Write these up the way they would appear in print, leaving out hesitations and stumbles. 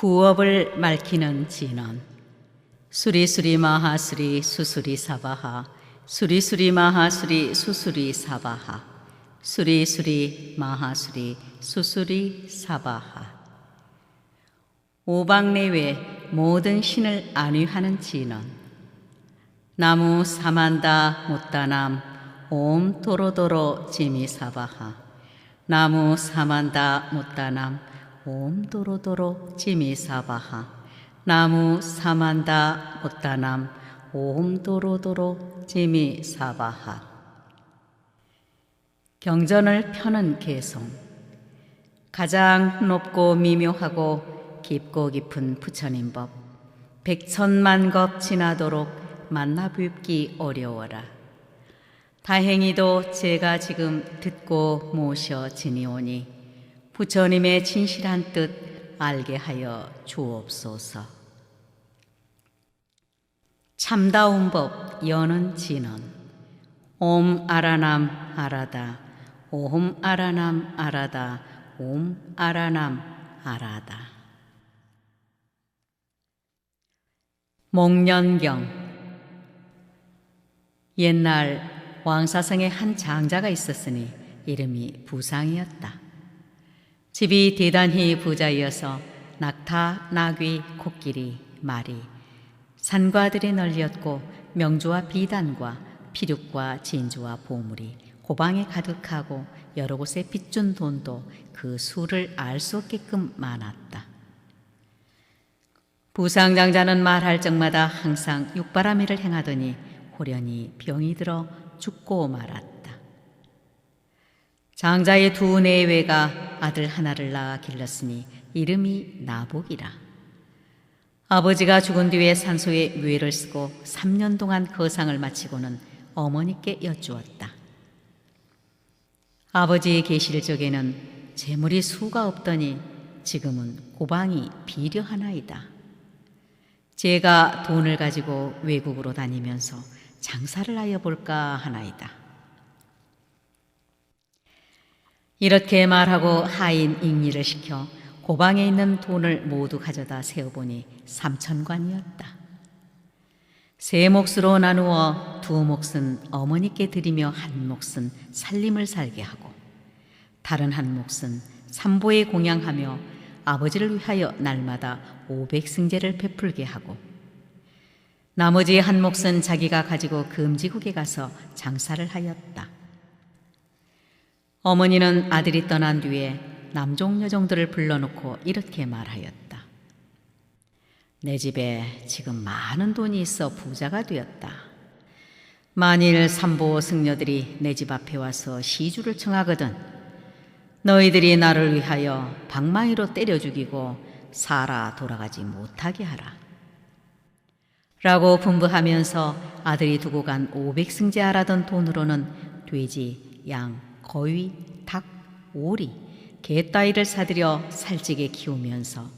구업을 말키는 진언. 수리수리 마하수리 수수리 사바하. 수리수리 마하수리 수수리 사바하. 수리수리 마하수리 수수리 사바하. 오방내외 모든 신을 안위하는 진언. 나무 사만다 못다남 옴 도로도로 지미사바하. 나무 사만다 못다남 옴 도로도로 지미사바하. 나무 사만다 못다남 옴 도로도로 지미사바하. 경전을 펴는 개송. 가장 높고 미묘하고 깊고 깊은 부처님 법, 백천만겁 지나도록 만나 뵙기 어려워라. 다행히도 제가 지금 듣고 모셔지니오니 부처님의 진실한 뜻 알게 하여 주옵소서. 참다운 법 여는 진언. 옴 아라남 아라다. 옴 아라남 아라다. 옴 아라남 아라다. 목련경. 옛날 왕사성에 한 장자가 있었으니 이름이 부상이었다. 집이 대단히 부자이어서 낙타, 나귀, 코끼리, 말이, 산과들이 널렸고 명주와 비단과 피륙과 진주와 보물이 고방에 가득하고 여러 곳에 빚준 돈도 그 수를 알 수 없게끔 많았다. 부상장자는 말할 적마다 항상 육바라밀을 행하더니 호련히 병이 들어 죽고 말았다. 장자의 두 내외가 아들 하나를 낳아 길렀으니 이름이 나복이라. 아버지가 죽은 뒤에 산소에 뇌를 쓰고 3년 동안 거상을 마치고는 어머니께 여쭈었다. 아버지 계실 적에는 재물이 수가 없더니 지금은 고방이 비려하나이다. 제가 돈을 가지고 외국으로 다니면서 장사를 하여 볼까 하나이다. 이렇게 말하고 하인 잉리를 시켜 고방에 있는 돈을 모두 가져다 세어보니 3,000관이었다. 세 몫으로 나누어 두 몫은 어머니께 드리며 한 몫은 살림을 살게 하고 다른 한 몫은 삼보에 공양하며 아버지를 위하여 날마다 500승제를 베풀게 하고 나머지 한 몫은 자기가 가지고 금지국에 가서 장사를 하였다. 어머니는 아들이 떠난 뒤에 남종 여종들을 불러놓고 이렇게 말하였다. 내 집에 지금 많은 돈이 있어 부자가 되었다. 만일 삼보 승려들이 내 집 앞에 와서 시주를 청하거든 너희들이 나를 위하여 방망이로 때려 죽이고 살아 돌아가지 못하게 하라. 라고 분부하면서 아들이 두고 간 500승제 하라던 돈으로는 돼지, 양, 거위, 닭, 오리, 개 따위를 사들여 살찌게 키우면서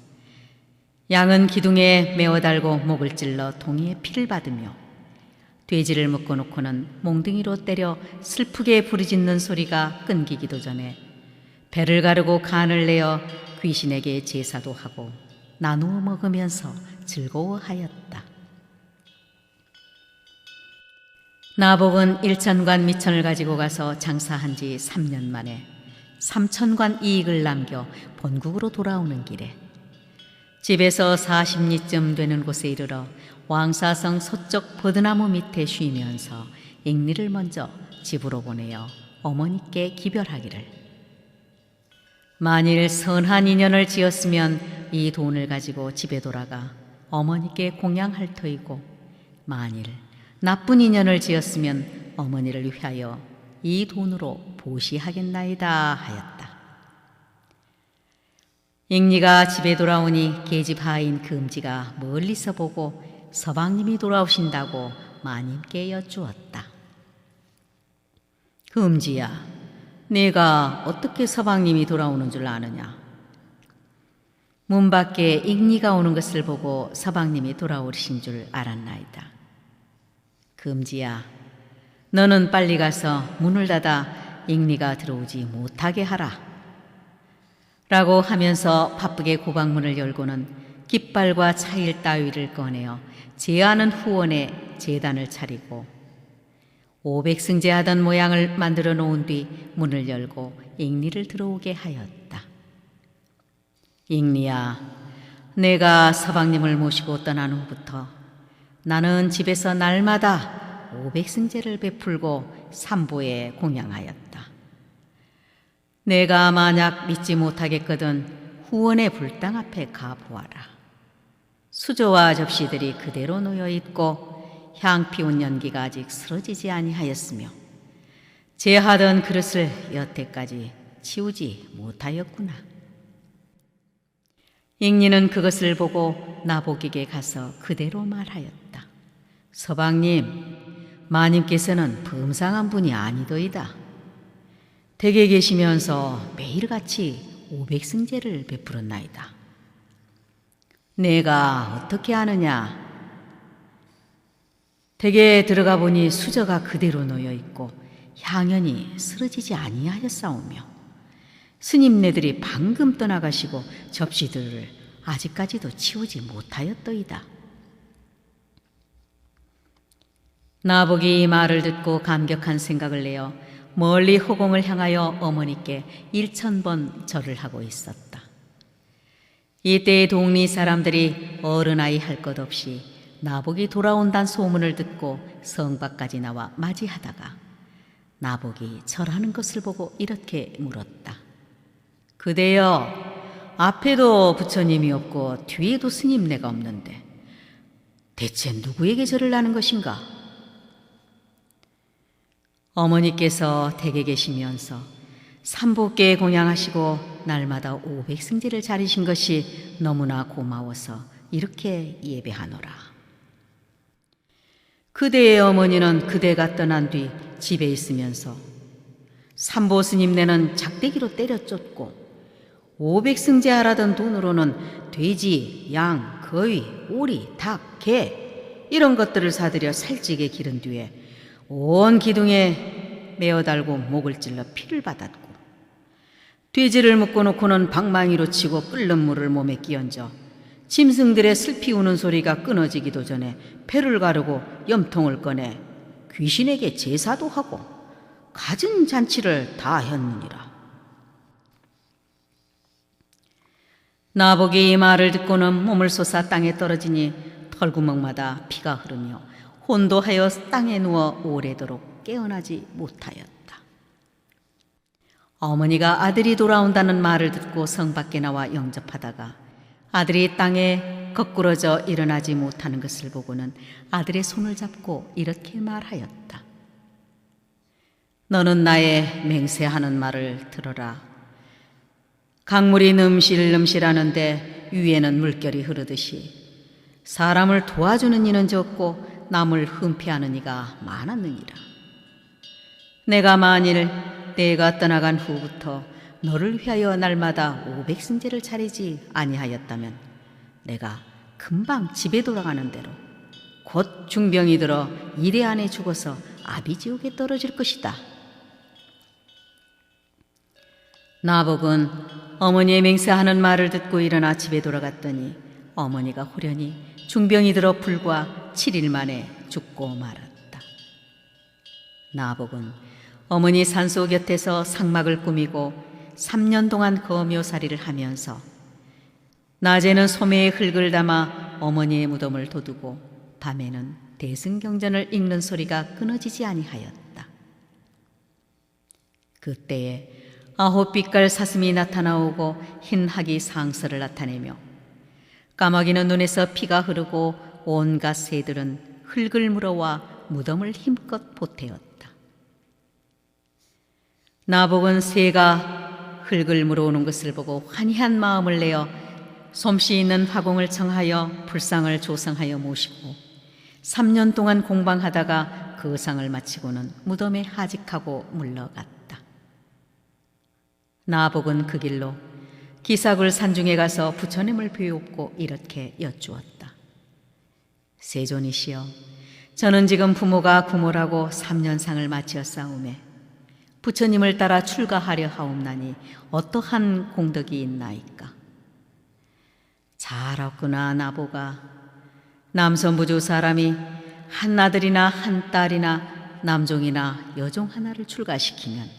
양은 기둥에 메어 달고 목을 찔러 동이에 피를 받으며 돼지를 묶어놓고는 몽둥이로 때려 슬프게 부르짖는 소리가 끊기기도 전에 배를 가르고 간을 내어 귀신에게 제사도 하고 나누어 먹으면서 즐거워하였다. 나복은 1,000관 미천을 가지고 가서 장사한 지 3년 만에 3,000관 이익을 남겨 본국으로 돌아오는 길에 집에서 40리쯤 되는 곳에 이르러 왕사성 서쪽 버드나무 밑에 쉬면서 잉리를 먼저 집으로 보내어 어머니께 기별하기를 만일 선한 인연을 지었으면 이 돈을 가지고 집에 돌아가 어머니께 공양할 터이고 만일 나쁜 인연을 지었으면 어머니를 위하여 이 돈으로 보시하겠나이다 하였다. 잉리가 집에 돌아오니 계집 하인 금지가 멀리서 보고 서방님이 돌아오신다고 마님께 여쭈었다. 금지야, 네가 어떻게 서방님이 돌아오는 줄 아느냐? 문 밖에 잉리가 오는 것을 보고 서방님이 돌아오신 줄 알았나이다. 금지야, 너는 빨리 가서 문을 닫아 잉리가 들어오지 못하게 하라. 라고 하면서 바쁘게 고방문을 열고는 깃발과 차일 따위를 꺼내어 제하는 후원에 제단을 차리고 500승제하던 모양을 만들어 놓은 뒤 문을 열고 잉리를 들어오게 하였다. 잉리야, 내가 서방님을 모시고 떠난 후부터 나는 집에서 날마다 500승제를 베풀고 삼보에 공양하였다. 내가 만약 믿지 못하겠거든 후원의 불당 앞에 가보아라. 수저와 접시들이 그대로 놓여 있고 향 피운 연기가 아직 쓰러지지 아니하였으며 제하던 그릇을 여태까지 치우지 못하였구나. 잉리는 그것을 보고 나복에게 가서 그대로 말하였다. 서방님, 마님께서는 범상한 분이 아니더이다. 댁에 계시면서 매일같이 500승제를 베풀었나이다. 내가 어떻게 아느냐? 댁에 들어가 보니 수저가 그대로 놓여 있고 향연이 쓰러지지 아니하였사오며 스님네들이 방금 떠나가시고 접시들을 아직까지도 치우지 못하였더이다. 나복이 이 말을 듣고 감격한 생각을 내어 멀리 허공을 향하여 어머니께 1000번 절을 하고 있었다. 이때 동리 사람들이 어른아이 할 것 없이 나복이 돌아온다는 소문을 듣고 성 밖까지 나와 맞이하다가 나복이 절하는 것을 보고 이렇게 물었다. 그대여, 앞에도 부처님이 없고 뒤에도 스님네가 없는데 대체 누구에게 절을 하는 것인가? 어머니께서 댁에 계시면서 삼보께 공양하시고 날마다 500승제를 차리신 것이 너무나 고마워서 이렇게 예배하노라. 그대의 어머니는 그대가 떠난 뒤 집에 있으면서 삼보 스님네는 작대기로 때려 쫓고 500승제 하라던 돈으로는 돼지, 양, 거위, 오리, 닭, 개 이런 것들을 사들여 살찌게 기른 뒤에 온 기둥에 메어 달고 목을 찔러 피를 받았고 돼지를 묶어놓고는 방망이로 치고 끓는 물을 몸에 끼얹어 짐승들의 슬피 우는 소리가 끊어지기도 전에 배를 가르고 염통을 꺼내 귀신에게 제사도 하고 갖은 잔치를 다 했느니라. 나복이 이 말을 듣고는 몸을 솟아 땅에 떨어지니 털구멍마다 피가 흐르며 혼도하여 땅에 누워 오래도록 깨어나지 못하였다. 어머니가 아들이 돌아온다는 말을 듣고 성 밖에 나와 영접하다가 아들이 땅에 거꾸러져 일어나지 못하는 것을 보고는 아들의 손을 잡고 이렇게 말하였다. 너는 나의 맹세하는 말을 들어라. 강물이 넘실넘실하는데 위에는 물결이 흐르듯이 사람을 도와주는 이는 적고 남을 흠피하는 이가 많았느니라. 내가 만일 내가 떠나간 후부터 너를 위하여 날마다 500승제를 차리지 아니하였다면 내가 금방 집에 돌아가는 대로 곧 중병이 들어 이래 안에 죽어서 아비지옥에 떨어질 것이다. 나복은 어머니의 맹세하는 말을 듣고 일어나 집에 돌아갔더니 어머니가 호련히 중병이 들어 불과 7일 만에 죽고 말았다. 나복은 어머니 산소 곁에서 상막을 꾸미고 3년 동안 거묘살이를 하면서 낮에는 소매에 흙을 담아 어머니의 무덤을 돋우고 밤에는 대승경전을 읽는 소리가 끊어지지 아니하였다. 그때에 9빛깔 사슴이 나타나오고 흰 학이 상서를 나타내며 까마귀는 눈에서 피가 흐르고 온갖 새들은 흙을 물어와 무덤을 힘껏 보태었다. 나복은 새가 흙을 물어오는 것을 보고 환희한 마음을 내어 솜씨 있는 화공을 청하여 불상을 조성하여 모시고 3년 동안 공방하다가 그 상을 마치고는 무덤에 하직하고 물러갔다. 나복은 그 길로 기사굴 산중에 가서 부처님을 비웃고 이렇게 여쭈었다. 세존이시여, 저는 지금 부모가 구모라고 3년상을 마치었사오매 부처님을 따라 출가하려 하옵나니 어떠한 공덕이 있나이까? 잘했구나 나보가. 남선부주 사람이 한 아들이나 한 딸이나 남종이나 여종 하나를 출가시키면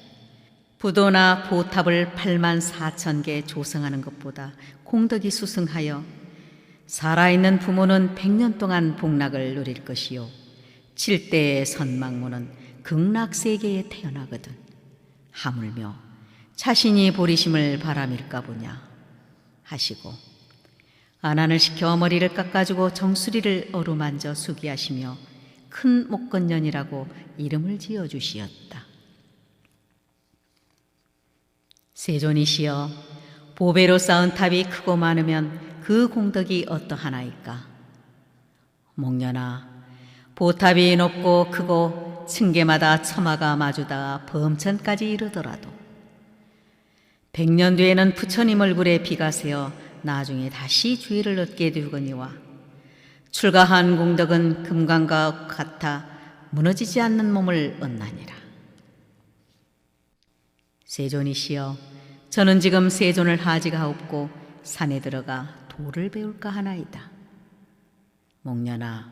부도나 보탑을 8만 4천 개 조성하는 것보다 공덕이 수승하여 살아있는 부모는 100년 동안 복락을 누릴 것이요 7대의 선망모는 극락세계에 태어나거든. 하물며 자신이 보리심을 바람일까 보냐 하시고 안안을 시켜 머리를 깎아주고 정수리를 어루만져 수기하시며 큰 목건년이라고 이름을 지어주시었다. 세존이시여, 보배로 쌓은 탑이 크고 많으면 그 공덕이 어떠하나이까? 목련아, 보탑이 높고 크고 층계마다 처마가 마주다 범천까지 이르더라도 100년 뒤에는 부처님 얼굴에 비가 새어 나중에 다시 주의를 얻게 되거니와 출가한 공덕은 금강과 같아 무너지지 않는 몸을 얻나니라. 세존이시여, 저는 지금 세존을 하지가 없고 산에 들어가 도를 배울까 하나이다. 목련아,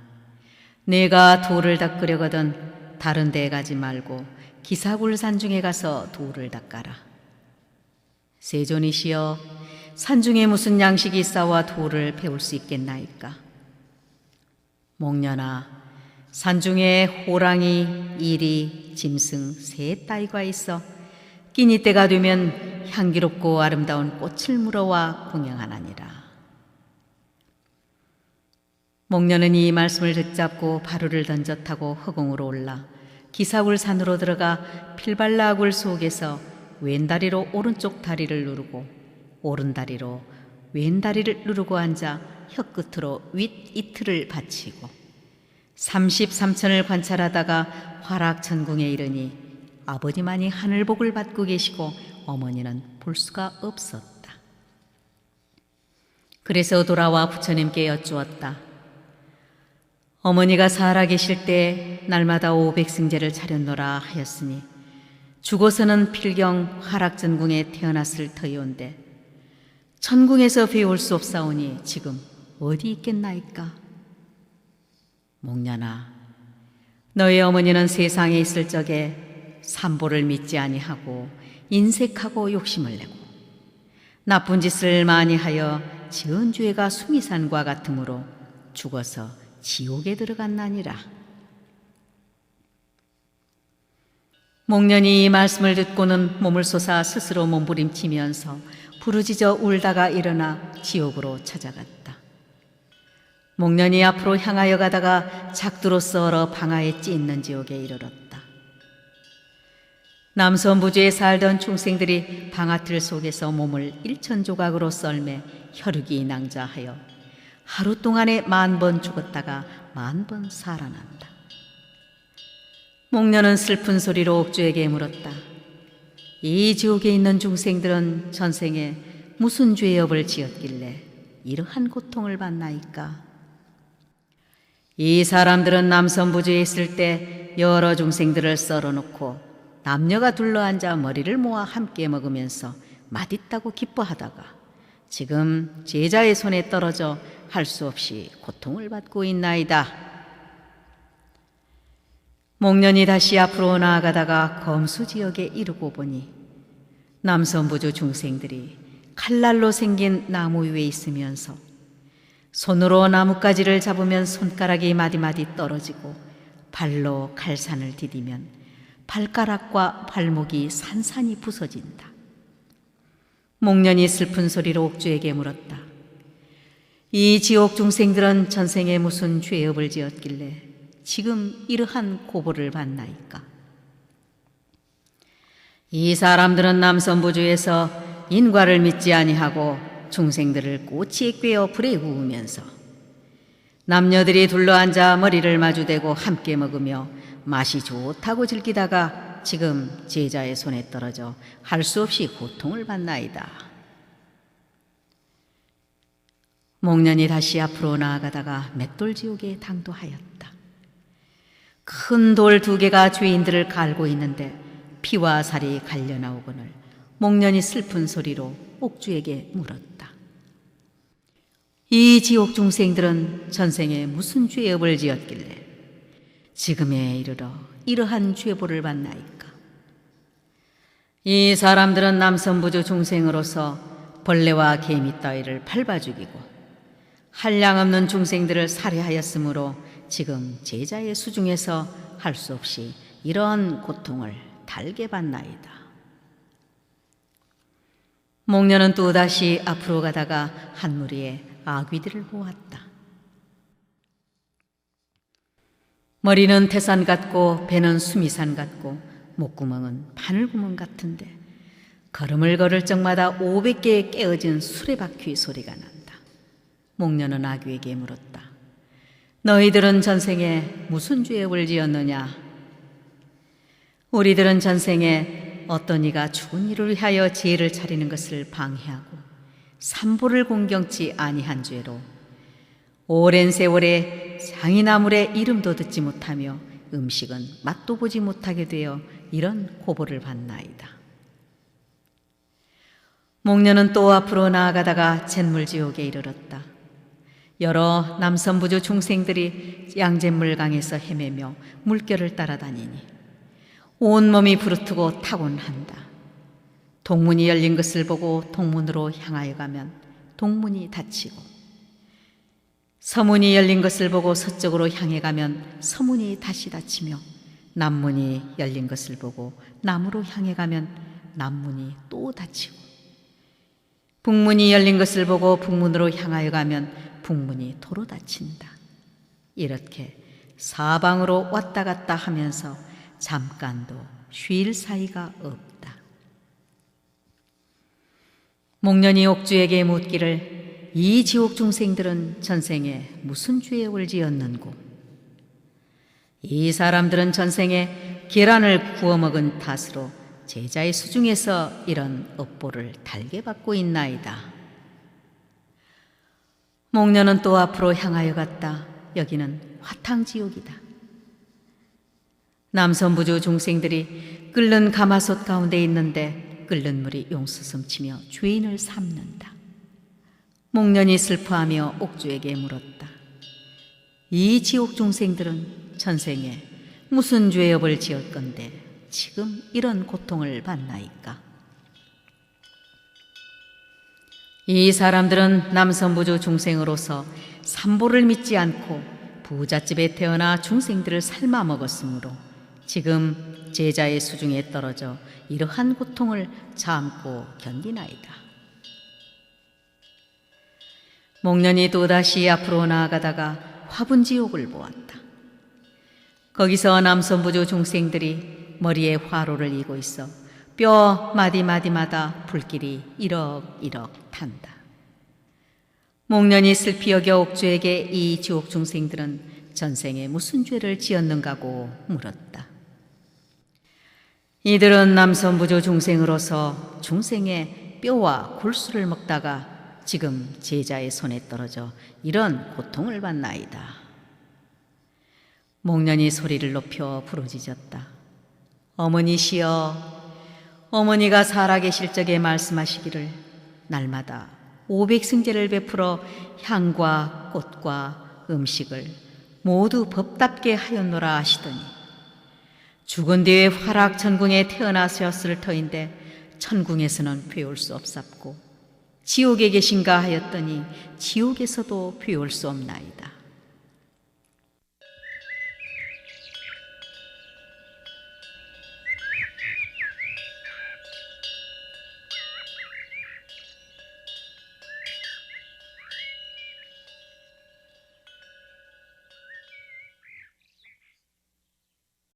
내가 도를 닦으려거든 다른 데 가지 말고 기사굴산 중에 가서 도를 닦아라. 세존이시여, 산중에 무슨 양식이 있사와 도를 배울 수 있겠나이까? 목련아, 산중에 호랑이, 이리, 짐승, 새 따위가 있어 끼니 때가 되면 향기롭고 아름다운 꽃을 물어와 공양하나니라. 목련은 이 말씀을 듣잡고 바루를 던져 타고 허공으로 올라 기사굴 산으로 들어가 필발라굴 속에서 왼다리로 오른쪽 다리를 누르고 오른다리로 왼다리를 누르고 앉아 혀끝으로 윗이틀을 받치고 33천을 관찰하다가 화락천궁에 이르니 아버지만이 하늘복을 받고 계시고 어머니는 볼 수가 없었다. 그래서 돌아와 부처님께 여쭈었다. 어머니가 살아계실 때 날마다 500승제를 차렸노라 하였으니 죽어서는 필경 화락전궁에 태어났을 터이온데 천궁에서 배울 수 없사오니 지금 어디 있겠나이까? 목련아, 너의 어머니는 세상에 있을 적에 삼보를 믿지 아니하고 인색하고 욕심을 내고 나쁜 짓을 많이 하여 지은 죄가 수미산과 같으므로 죽어서 지옥에 들어갔나니라. 목련이 이 말씀을 듣고는 몸을 솟아 스스로 몸부림치면서 부르짖어 울다가 일어나 지옥으로 찾아갔다. 목련이 앞으로 향하여 가다가 작두로 썰어 방아에 찢는 지옥에 이르렀다. 남선부주에 살던 중생들이 방아틀 속에서 몸을 1000조각으로 썰매 혈육이 낭자하여 하루 동안에 10,000번 죽었다가 10,000번 살아난다. 목련은 슬픈 소리로 옥주에게 물었다. 이 지옥에 있는 중생들은 전생에 무슨 죄업을 지었길래 이러한 고통을 받나이까? 이 사람들은 남선부주에 있을 때 여러 중생들을 썰어놓고 남녀가 둘러앉아 머리를 모아 함께 먹으면서 맛있다고 기뻐하다가 지금 제자의 손에 떨어져 할 수 없이 고통을 받고 있나이다. 목련이 다시 앞으로 나아가다가 검수지역에 이르고 보니 남선부주 중생들이 칼날로 생긴 나무 위에 있으면서 손으로 나뭇가지를 잡으면 손가락이 마디마디 떨어지고 발로 칼산을 디디면 발가락과 발목이 산산이 부서진다. 목련이 슬픈 소리로 옥주에게 물었다. 이 지옥 중생들은 전생에 무슨 죄업을 지었길래 지금 이러한 고보를 받나이까? 이 사람들은 남선부주에서 인과를 믿지 아니하고 중생들을 꼬치에 꿰어 불에 구우면서 남녀들이 둘러앉아 머리를 마주대고 함께 먹으며 맛이 좋다고 즐기다가 지금 제자의 손에 떨어져 할 수 없이 고통을 받나이다. 목련이 다시 앞으로 나아가다가 맷돌지옥에 당도하였다. 큰 돌 2개가 죄인들을 갈고 있는데 피와 살이 갈려 나오거늘 목련이 슬픈 소리로 옥주에게 물었다. 이 지옥 중생들은 전생에 무슨 죄업을 지었길래 지금에 이르러 이러한 죄보를 받나이까? 이 사람들은 남선부주 중생으로서 벌레와 개미 따위를 밟아 죽이고 한량없는 중생들을 살해하였으므로 지금 제자의 수중에서 할 수 없이 이러한 고통을 달게 받나이다. 목련은 또다시 앞으로 가다가 한 무리의 아귀들을 보았다. 머리는 태산 같고 배는 수미산 같고 목구멍은 바늘구멍 같은데 걸음을 걸을 적마다 500개의 깨어진 수레바퀴 소리가 난다. 목련은 아귀에게 물었다. 너희들은 전생에 무슨 죄업을 지었느냐? 우리들은 전생에 어떤 이가 죽은 이를 위하여 제를 차리는 것을 방해하고 산보를 공경치 아니한 죄로 오랜 세월에 장이나물의 이름도 듣지 못하며 음식은 맛도 보지 못하게 되어 이런 고보를 받나이다. 목련은 또 앞으로 나아가다가 잿물지옥에 이르렀다. 여러 남선부주 중생들이 양잿물강에서 헤매며 물결을 따라다니니 온몸이 부르트고 타곤한다. 동문이 열린 것을 보고 동문으로 향하여 가면 동문이 닫히고 서문이 열린 것을 보고 서쪽으로 향해 가면 서문이 다시 닫히며 남문이 열린 것을 보고 남으로 향해 가면 남문이 또 닫히고 북문이 열린 것을 보고 북문으로 향하여 가면 북문이 도로 닫힌다. 이렇게 사방으로 왔다 갔다 하면서 잠깐도 쉴 사이가 없다. 목련이 옥주에게 묻기를 이 지옥 중생들은 전생에 무슨 죄업을 지었는고? 이 사람들은 전생에 계란을 구워 먹은 탓으로 제자의 수중에서 이런 업보를 달게 받고 있나이다. 목련은 또 앞으로 향하여 갔다. 여기는 화탕지옥이다. 남선부주 중생들이 끓는 가마솥 가운데 있는데 끓는 물이 용수섬치며 죄인을 삶는다. 목련이 슬퍼하며 옥주에게 물었다. 이 지옥 중생들은 전생에 무슨 죄업을 지었건데 지금 이런 고통을 받나이까? 이 사람들은 남선부주 중생으로서 산보를 믿지 않고 부잣집에 태어나 중생들을 삶아 먹었으므로 지금 제자의 수중에 떨어져 이러한 고통을 참고 견디나이다. 목련이 또다시 앞으로 나아가다가 화분지옥을 보았다. 거기서 남선부주 중생들이 머리에 화로를 이고 있어 뼈 마디마디마다 불길이 이럭이럭 탄다. 목련이 슬피 여겨 옥주에게 이 지옥 중생들은 전생에 무슨 죄를 지었는가고 물었다. 이들은 남선부주 중생으로서 중생의 뼈와 골수를 먹다가 지금 제자의 손에 떨어져 이런 고통을 받나이다. 목련이 소리를 높여 부르짖었다. 어머니시여, 어머니가 살아계실 적에 말씀하시기를 날마다 500승제를 베풀어 향과 꽃과 음식을 모두 법답게 하였노라 하시더니 죽은 뒤에 화락천궁에 태어나셨을 터인데 천궁에서는 배울 수 없sap고 지옥에 계신가 하였더니 지옥에서도 배울 수 없나이다.